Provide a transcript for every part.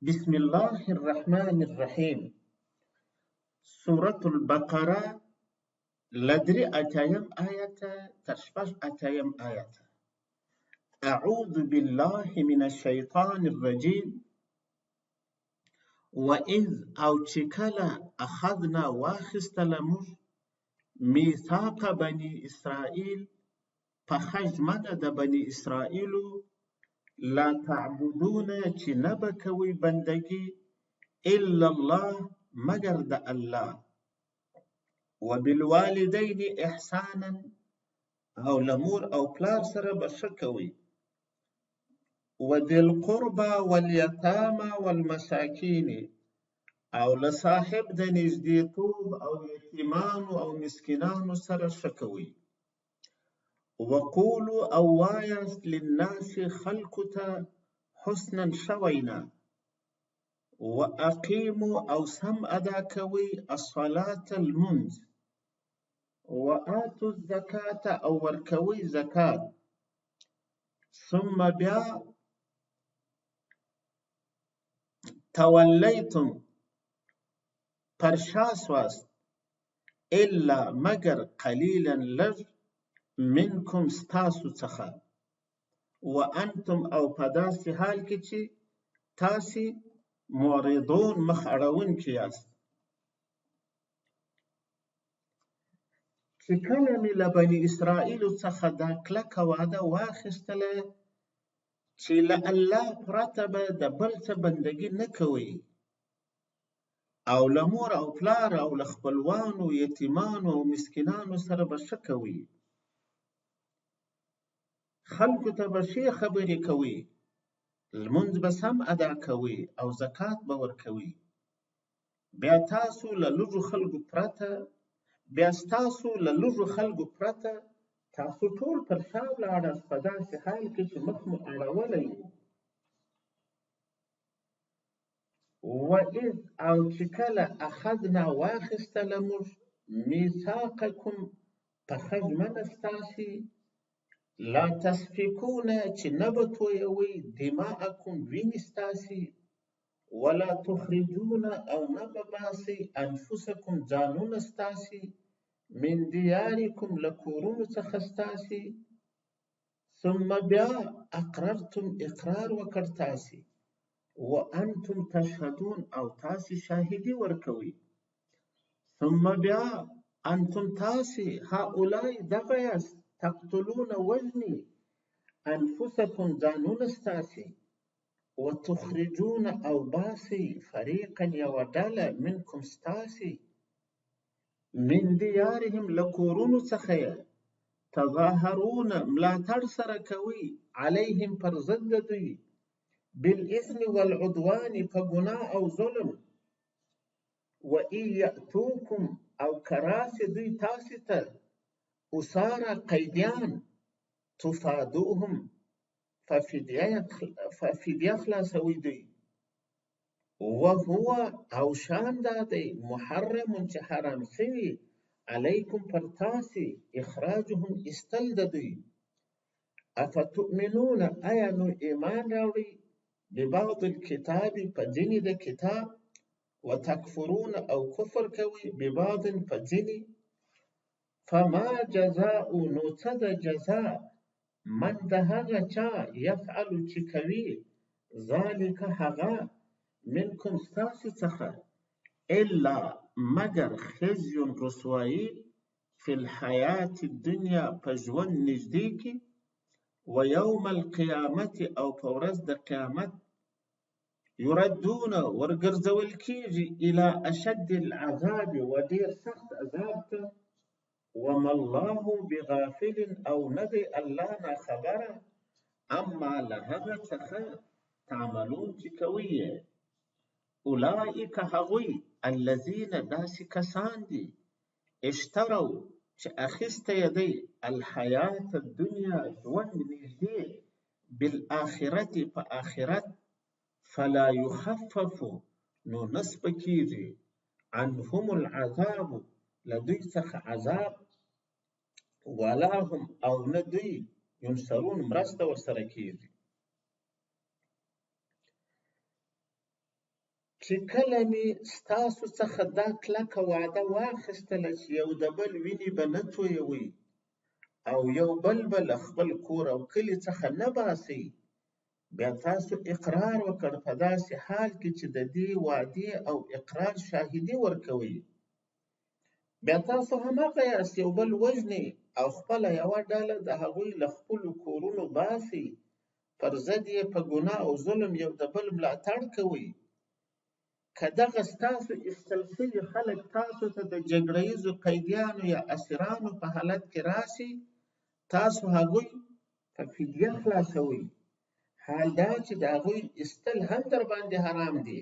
بسم الله الرحمن الرحیم. سورة البقره لدري اتایم آیته تر شپږ اتایم آیته. اعوذ بالله من الشیطان الرجیم. وإذ او چې کله اخذنا واخستله موږ میثاق بني اسرائیل پخه ژمنه د بني اسرائیلو لا تعبدون چې نه به کوئ بندګي الا الله مگر د الله، وبالوالدین احسانا او لمور او پلار سره به ښه کوئ، وذي القربى والیتامى والمساکین او له صاحب د نږدېتوب او یتیمانو او مسکینانو سره ښه کوئ. وقولوا او وایاست للناس خلقو ته حسنا ښه وینا، واقیموا او سم ادا کوئ الصلاة لمونځ، وآتوا الزکاة او ورکوئ زکات، ثم بیا تولیتم پرشا سواست الا مگر قلیلا لږ منکم ستاسو څخه، وانتم او په داسې حال کې چې تاسې معرضون مخ اړوونکي یاست. چې کله مې له بني اسرائیلو څخه دا کلکه وعده واخیستله چې له الله پرته به د بل څه بندګي نه کوئ، او له مور او پلار او له خپلوانو یتیمانو او مسکینانو سره به ښه کوئ، خلکو ته به ښې خبرې کوئ، لمونځ به سم ادا کوئ او زکات به ورکوئ، بیا ستاسو له لږو خلکو پرته تاسو ټول پر شا ولاړاست په داسې حال کې چې مخ مو اړولی و. وإذ او چې کله اخذنا واخیستله موږ میثاقکم پخه ژمنه ستاسې لا تسفکون چې نه به تویوئ دماءکم وینې ستاسې، ولا تخرجون او نه به باسئ انفسکم ځانونه ستاسې من دیارکم له کورونو څخه ستاسې، ثم بیا اقررتم اقرار وکړ تاسې، وانتم تشهدون او تاسې شاهدي ورکوئ، ثم بیا انتم تاسې هؤلاء دغه یاست تقتلون وژني انفسکم ځانونه ستاسې، وتخرجون او باسئ فریقا یوه ډله منکم ستاسې من دیارهم له کورونو څخه یې تظاهرون ملاتړ سره کوئ علیهم پر ضد د دوی بالاثم والعدوان په ګناه او ظلم، وإن یأتوکم او که راسي دوی تاسې ته اسارا قیدیان تفادوهم ففدیه خلاصوئ دوی، وهو او شان دا دی محرم چې حرام شوي علیکم پر تاسې اخراجهم ایستل د دوی. افتؤمنون ایا نو ایمان راوړئ ببعض الکتاب په ځینې د کتاب، وتکفرون او کفر کوئ ببعض په ځینې، فما جزاء نو څه د جزا من د هغه چا یفعل چې کوي ذلک هغه منکم ستاسې څخه الا مگر خزي رسوایی فی الحیات الدنیا په ژوند نږدې کې، و یوم القیامت او په ورځ د قیامت یردون ورګرځول کیږي الی اشد العذاب و ډیر سخت عذاب ته، وما الله بغافل او نه دی الله ناخبره اما له هغه څخه تعملون چې کوئ یې. اولئک هغوی الذین داسې کسان دي اشتروا چې اخیسته یې دی الحیات الدنیا ژوند نږدې بالآخرت په آخرت، فلا یخفف نو نه سپکیږي عنهم العذاب له دوی څخه عذاب، ولا هم او نه دوی ینصرون مرسته ورسره کیږي. چې کله مې ستاسو څخه دا کلکه وعده واخیستله چې یو د بل وینې به نه تویوئ او یو بل به له خپل کور او کلي څخه نه باسئ، بیا تاسو اقرار وکړ په داسې حال کې چې د دې وعدې او اقرار شاهدي ورکوئ. بیا تاسو هماغه یاست یو بل وژنئ او خپله یوه ډله د هغوی له خپلو کورونو باسئ، پر ضد یې په ګناه او ظلم یو د بل ملاتړ کوئ. که دغه ستاسو ایستل شوي خلک تاسو ته د جګړه ییزو قیدیانو یا اسیرانو په حالت کې راشي، تاسو هغوی په فدیه خلاصوئ. حال دا چې د هغوی ایستل هم در باندې حرام دي.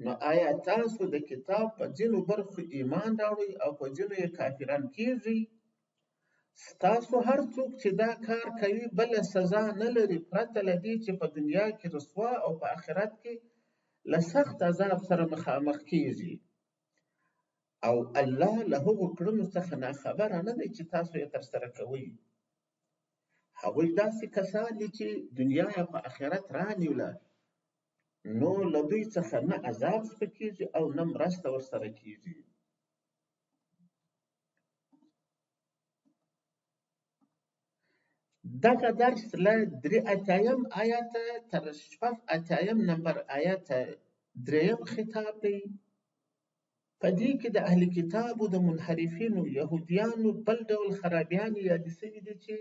نو آیا تاسو د کتاب په ځینو برخو ایمان راوړئ او په ځینو یې کافران کیږئ؟ ستاسو هر څوک چې دا کار کوي بله سزا نه لري پرته له دې چې په دنیا کې رسوا او په آخرت کې له سخت عذاب سره مخامخ کیږي. او الله له هغو کړنو څخه ناخبره نه دی چې تاسو یې ترسره کوئ. هغوی داسې کسان دي چې دنیا یې په آخرت رانیوله، نو له دوی څخه نه عذاب سپکیږي او نه مرسته ورسره کیږي. دغه درس له 83 آیاته تر 86 نمبر آیاته 3 خطاب دی. په دې کې د اهل کتابو د منحرفینو یهودیانو بل ډول خرابیانې یادې شوي دي چې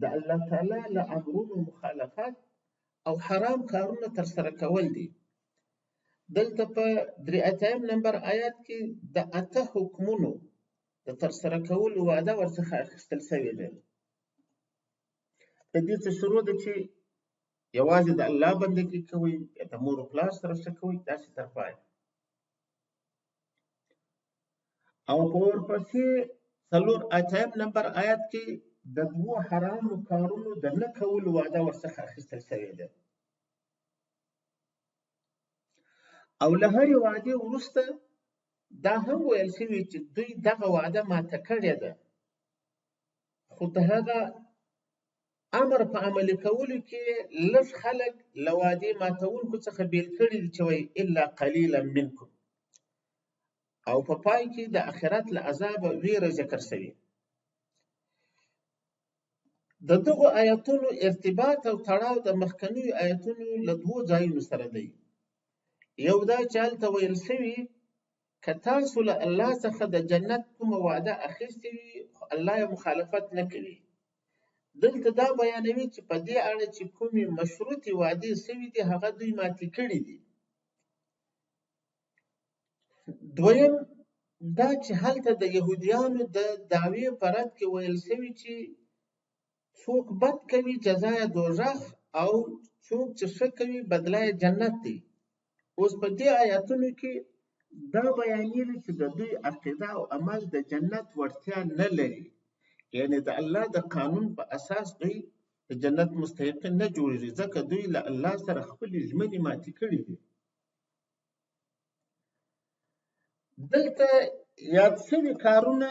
د الله تعالی له امرونو مخالفت او حرام کارونه ترسره کول دي. دلته په 83 نمبر آیات کې د 8 حکمونو د ترسره کولو وعده ورڅخه اخیستل شوې ده. د دې څه شروع ده چې یوازې د الله بندګي کوئ، د مور او پلار سره ښه کوئ، داسې تر پایه. او په ورپسې 4 نمبر آیات کې د 2 حرامو کارونو د نه کولو وعده ورڅخه اخیستل شوې ده. او له هرې وعدې وروسته دا هم ویل شوي چې دوی دغه وعده ماته کړې ده، خو د هغه امر په عملي کولو کې لږ خلک له وعدې ماتونکو څخه بیل کړي دي چې وایي الا قلیلا منکم. او په پای کې د آخرت له عذابه ویره ذکر شوې. د دغو آیتونو ارتباط او تړاو د مخکنیو آیتونو له 2 ځایونو سره دی. یو دا چې هلته ویل شوي که تاسو له الله څخه د جنت کومه وعده اخیستې وي خو الله یې مخالفت نه کوي. دلته دا بیانوي چې په دې اړه چې کومې مشروطې وعدې شوي دي هغه دوی ماتې کړي دي. دویم دا چې هلته د یهودیانو د دعوې په رد کې ویل شوي چې څوک بد کوي جزا یې دوزخ او څوک چې ښه کوي بدله یې جنت دی. اوس په دې آیاتونو کې دا بیانېږي چې د دوی عقیده او عمل د جنت وړتیا نه لري، یعنی د الله د قانون په اساس دوی د جنت مستحقین نه جوړېږي، ځکه دوی له الله سره خپلې ژمنې ماتې کړي دي. دلته یاد شوي کارونه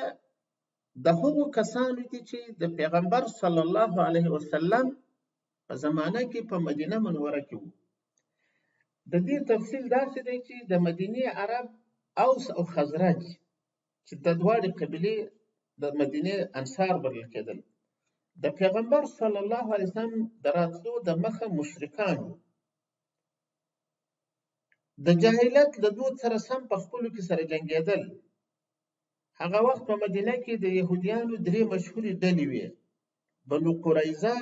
د هغو کسانو دي چې د پیغمبر صلی الله علیه وسلم په زمانه کې په مدینه منوره کې وو. د دې تفصیل داسې دی چې د مدینې عرب اوس او خزرج چې د دواړې قبیلې د مدینې انصار بلل کېدل، د پیغمبر صلی الله علیه وسلم د راتلو د مخه مشرکان وو. د جاهلیت د دود سره سم په خپلو کې سره جنګېدل. هغه وخت په مدینه کې د یهودیانو 3 مشهورې ډلې وې: بنو قریظه،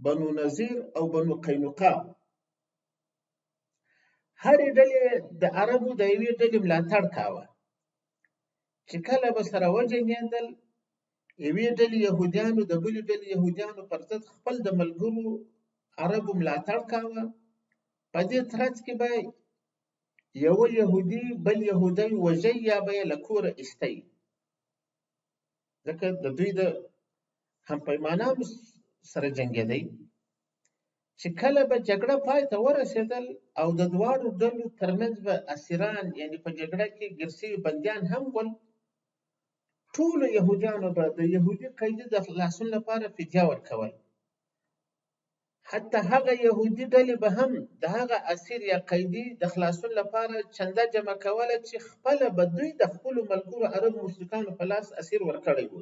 بنو نذیر او بنو قینقاع. هرې ډلې د عربو د یوې ډلې ملاتړ کاوه. چې کله به سره وجنګېدل یوې ډلې یهودیانو د بلې ډلې یهودیانو پر ضد خپل د ملګرو عربو ملاتړ کاوه. په دې ترڅ کې به یو یهودي بل یهودی وژی یا به یې له کوره ایستی، ځکه د دوی د همپیمانانو سره جنګېدی. چې کله به جګړه پای ته ورسېدل او د دواړو ډلو ترمنځ به اسیران یعنی په جګړه کې ګیر شوي بندیان هم ول، ټولو یهودیانو به د یهودي قیدي د خلاصون لپاره فدیه ورکول. حتی هغه يهودي ډلې به هم د هغه اسیر یا قیدي د خلاصون لپاره چنده جمع کوله چې خپله به دوی د خپلو ملګرو عرب مشرکانو په لاس اسیر ورکړی و.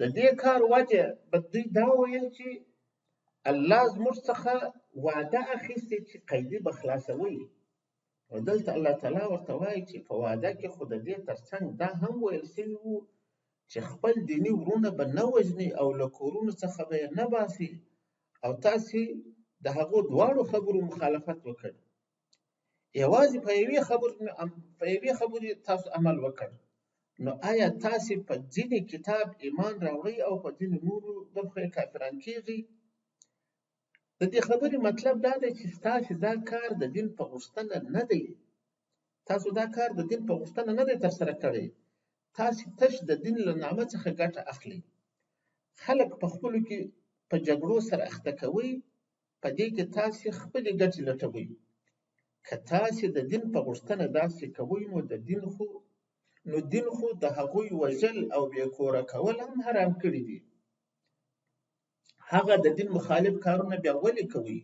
د دې کار وجه به دوی دا ویل چې الله زموږ څخه وعده اخیستې چې قیدي به خلاصوي. او دلته الله تعالی ورته وایي چې په وعده کې خو د دې ترڅنګ دا هم ویل شوي وو چې خپل دیني ورونه به نه وژني او له کورونو څخه به یې نه باسي، او تاسې د هغو دواړو خبرو مخالفت وکړ. یوازې په یوې خبرې تاسو عمل وکړ. نو آیا تاسې په ځینې کتاب ایمان راوړئ او په ځینې نورو برخو یې کافران کیږئ؟ د دې خبرې مطلب دا دی چې ستاسې دا کار د دین په غوښتنه نه دی. تاسو دا کار د دین په غوښتنه نه دی ترسره کړی. تاسې تش د دین له نامه څخه ګټه اخلئ. خلک په خپلو کې په جګړو سره اخته کوئ. په دې کې تاسې خپلې ګټې لټوئ. که تاسې د دین په غوښتنه داسې کوئ نو دین خو د هغوی وژل او بې کوره کول هم حرام کړي دي. هغه د دین مخالف کارونه بیا ولې کوي؟